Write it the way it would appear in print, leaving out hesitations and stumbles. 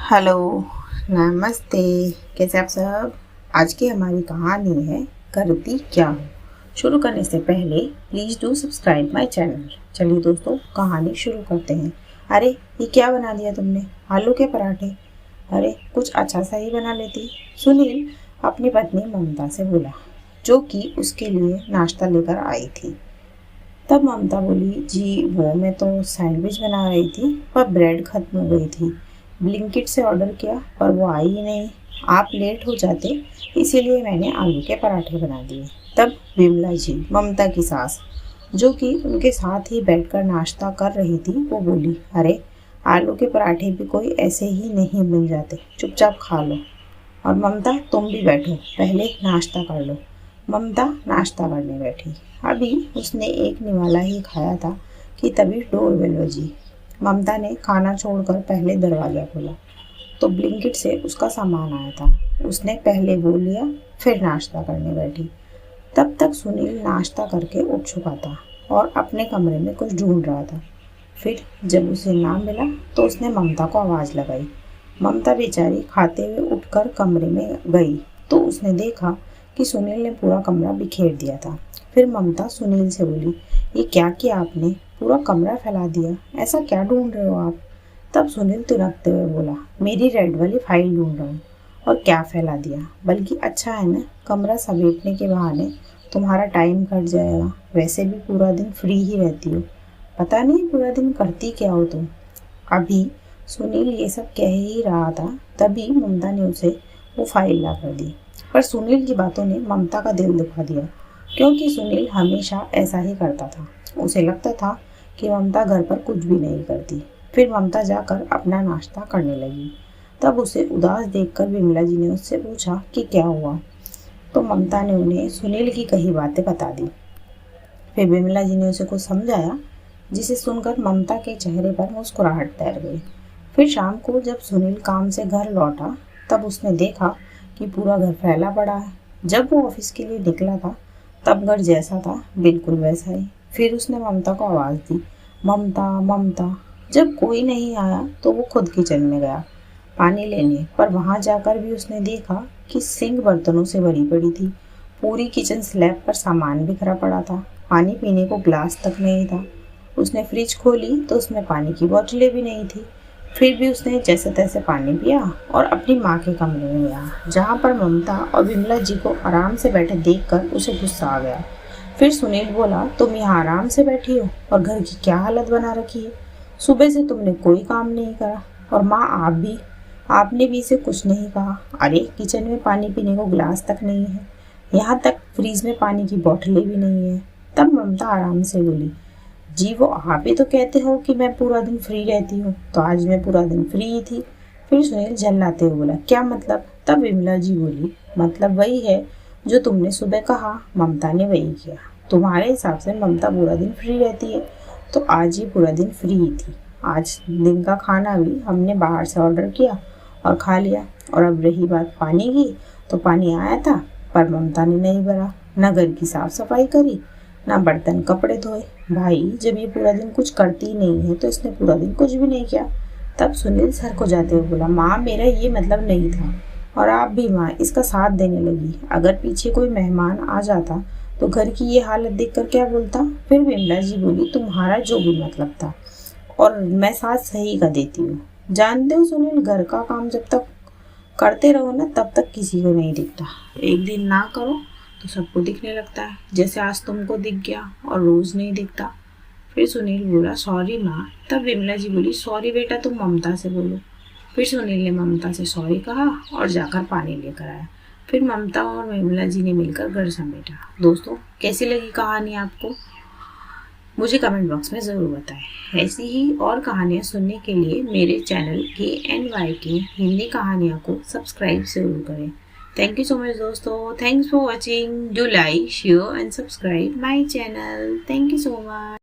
Hello, नमस्ते। कैसे आप सब। आज की हमारी कहानी है करती क्या हूँ। शुरू करने से पहले please do subscribe my channel. चलिए दोस्तों, कहानी शुरू करते हैं। अरे ये क्या बना दिया तुमने? आलू के पराठे। अरे कुछ अच्छा सा ही बना लेती, सुनील अपनी पत्नी ममता से बोला, जो कि उसके लिए नाश्ता लेकर आई थी। तब ममता बोली, जी वो मैं तो सैंडविच बना रही थी पर ब्रेड खत्म हो गई थी। ब्लिंकिट से ऑर्डर किया पर वो आई ही नहीं। आप लेट हो जाते इसीलिए मैंने आलू के पराठे बना दिए। तब विमला जी, ममता की सास, जो कि उनके साथ ही बैठकर नाश्ता कर रही थी, वो बोली, अरे आलू के पराठे भी कोई ऐसे ही नहीं बन जाते, चुपचाप खा लो। और ममता तुम भी बैठो, पहले नाश्ता कर लो। ममता नाश्ता करने बैठी। अभी उसने एक निवाला ही खाया था कि तभी डोरबेल बजी। ममता ने खाना छोड़कर पहले दरवाज़ा खोला तो ब्लिंकिट से उसका सामान आया था। उसने पहले वो लिया, फिर नाश्ता करने बैठी। तब तक सुनील नाश्ता करके उठ चुका था और अपने कमरे में कुछ ढूंढ रहा था। फिर जब उसे ना मिला तो उसने ममता को आवाज़ लगाई। ममता बेचारी खाते हुए उठकर कमरे में गई तो उसने देखा कि सुनील ने पूरा कमरा बिखेर दिया था। फिर ममता सुनील से बोली, ये क्या किया आपने? पूरा कमरा फैला दिया, ऐसा क्या ढूंढ रहे हो आप? तब सुनील तिनकते हुए बोला, मेरी रेड वाली फाइल ढूंढ रहा हूँ। और क्या फैला दिया, बल्कि अच्छा है ना, कमरा समेटने के बहाने तुम्हारा टाइम कट जाएगा। वैसे भी पूरा दिन फ्री ही रहती हो, पता नहीं पूरा दिन करती क्या हो तुम। अभी सुनील ये सब कह ही रहा था, तभी ममता ने उसे वो फाइल ला कर दी। पर सुनील की बातों ने ममता का दिल दुखा दिया, क्योंकि सुनील हमेशा ऐसा ही करता था। उसे लगता था कि ममता घर पर कुछ भी नहीं करती। फिर ममता जाकर अपना नाश्ता करने लगी। तब उसे उदास देखकर विमला जी ने उससे पूछा कि क्या हुआ। तो ममता ने उन्हें सुनील की कही बातें बता दी। फिर विमला जी ने उसे कुछ समझाया, जिसे सुनकर ममता के चेहरे पर मुस्कुराहट तैर गई। फिर शाम को जब सुनील काम से घर लौटा तब उसने देखा कि पूरा घर फैला पड़ा है। जब वो ऑफिस के लिए निकला था तब घर जैसा था बिल्कुल वैसा ही। फिर उसने ममता को आवाज़ दी, ममता ममता। जब कोई नहीं आया तो वो खुद किचन में गया पानी लेने, पर वहाँ जाकर भी उसने देखा कि सिंक बर्तनों से भरी पड़ी थी। पूरी किचन स्लैब पर सामान बिखरा पड़ा था, पानी पीने को ग्लास तक नहीं था। उसने फ्रिज खोली तो उसमें पानी की बोतलें भी नहीं थी। फिर भी उसने जैसे तैसे पानी पिया और अपनी माँ के कमरे में गया, जहाँ पर ममता और विमला जी को आराम से बैठे देखकर उसे गुस्सा आ गया। फिर सुनील बोला, तुम यहाँ आराम से बैठी हो और घर की क्या हालत बना रखी है। सुबह से तुमने कोई काम नहीं करा, और माँ आपने भी इसे कुछ नहीं कहा। अरे किचन में पानी पीने को गिलास तक नहीं है, यहाँ तक फ्रीज में पानी की बोतलें भी नहीं है। तब ममता आराम से बोली, जी वो आप ही तो कहते हो कि मैं पूरा दिन फ्री रहती हूँ, तो आज मैं पूरा दिन फ्री ही थी। फिर सुनील झल्लाते हुए बोला, क्या मतलब? तब विमला जी बोली, मतलब वही है जो तुमने सुबह कहा। ममता ने वही किया। तुम्हारे हिसाब से ममता पूरा दिन फ्री रहती है, तो आज ही पूरा दिन फ्री ही थी। आज दिन का खाना भी हमने बाहर से ऑर्डर किया और खा लिया। और अब रही बात पानी की, तो पानी आया था पर ममता ने नहीं भरा, न घर की साफ सफाई करी, ना बर्तन कपड़े धोए। भाई जब ये पूरा दिन कुछ करती नहीं है तो इसने पूरा दिन कुछ भी नहीं किया। तब सुनील सर को जाते हुए बोला, माँ मेरा ये मतलब नहीं था। और आप भी माँ इसका साथ देने लगी। अगर पीछे कोई मेहमान आ जाता तो घर की ये हालत देखकर क्या बोलता। फिर विमला जी बोली, तुम्हारा जो भी मतलब था, और मैं साथ सही का देती हूँ। जानते हो सुनील, घर का काम जब तक करते रहो ना तब तक किसी को नहीं दिखता। एक दिन ना करो तो सबको दिखने लगता है, जैसे आज तुमको दिख गया और रोज नहीं दिखता। फिर सुनील बोला, सॉरी माँ। तब विमला जी बोली, सॉरी बेटा तुम ममता से बोलो। फिर सुनील ने ममता से सॉरी कहा और जाकर पानी लेकर आया। फिर ममता और विमला जी ने मिलकर घर समेटा। दोस्तों, कैसी लगी कहानी आपको? मुझे कमेंट बॉक्स में ज़रूर बताएं। ऐसी ही और कहानियाँ सुनने के लिए मेरे चैनल KNYK हिंदी कहानियाँ को सब्सक्राइब ज़रूर करें। थैंक यू सो मच दोस्तों। Thanks for watching. Do like, share and subscribe my channel. Thank you so much.